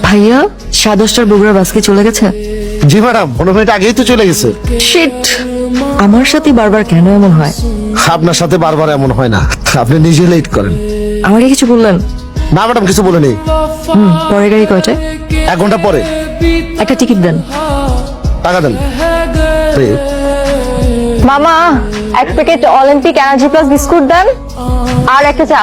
ভাইয়া 10:30টার বগুড়ার বাসকে চলে গেছে। জি ম্যাডাম, 15 মিনিট আগেই তো চলে গেছে। শিট, আমার সাথে বারবার কেন এমন হয়? আপনার সাথে বারবার এমন হয় না, আপনি নিজে লেট করেন। আমাকে কিছু বললেন? না ম্যাডাম, কিছু বলেনি। পরের গাড়ি কয়টায়? 1 ঘন্টা পরে। একটা টিকিট দেন। টাকা দেন। মামা, 1 packet Olympic energy plus biscuit দেন আর একটা চা।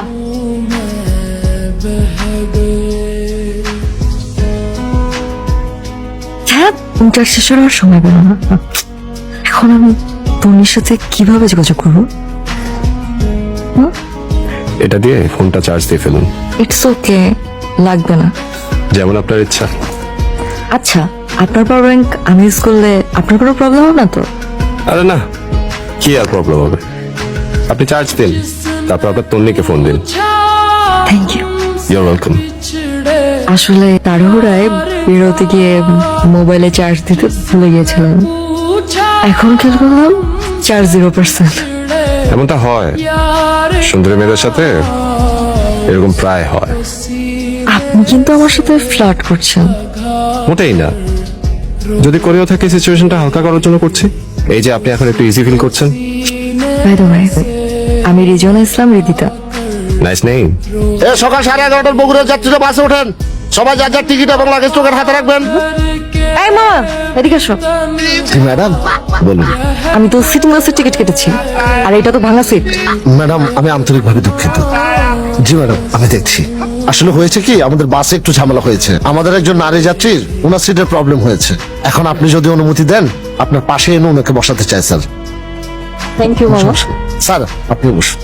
হ্যাঁ, ইন্টার শেষ হওয়ার সময় পেল না। এখন আমি তনির সাথে কিভাবে যোগাযোগ করবো? এটা দিয়ে ফোনটা চার্জ দিয়ে ফেলুন। ইটস ওকে, লাগবে না। যেমন আপনার ইচ্ছা। আচ্ছা, আপনার পাওয়ার ব্যাংক আমি ইউজ করলে আপনার কোনো প্রবলেম হবে না তো? আরে না, কি আর প্রবলেম হবে। আপনি চার্জ দিন, তারপর আপনার তন্নিকে ফোন দিন। Thank you. You're welcome. আসলে তাড়াহুড়ায় বেরোতে গিয়ে মোবাইলে চার্জ দিতে ভুলে গিয়েছিলাম। এখন খেয়াল করলাম চার্জ 0%। এমনটা হয়, সুন্দরী মেয়েদের সাথে এরকম প্রায় হয়। আপনি কিন্তু আমার সাথে ফ্লার্ট করছেন। মোটেই না, যদি করেও থাকে সিচুয়েশনটা হালকা করার জন্য করছি। এই যে আপনি এখন একটু ইজি ফিল করছেন। বাই দ্য ওয়ে, আমি রিজওয়ানা ইসলাম রিদিতা। Nice name. সকাল 11:30টার বগুড়া যাত্রীরা বাসে ওঠেন। সবাই যার যার টিকিট এবং লাগেজ টোকেন হাতে রাখবেন। এই মা, এদিকে এসো। জি ম্যাডাম, বলুন। আমি তো সিটিং বাসের টিকিট কেটেছি, আর এটা তো ভাঙা সিট। ম্যাডাম, আমি আন্তরিকভাবে দুঃখিত। জি ম্যাডাম, আমি দেখছি। আসলে হয়েছে কি, আমাদের বাসে একটু ঝামেলা হয়েছে। আমাদের একজন নারী যাত্রীর ওনার সিটের প্রবলেম হয়েছে। এখন আপনি যদি অনুমতি দেন, আপনার পাশে এনে ওনাকে বসাতে চাই স্যার। থ্যাংক ইউ মামা। স্যার, আপনি বসুন।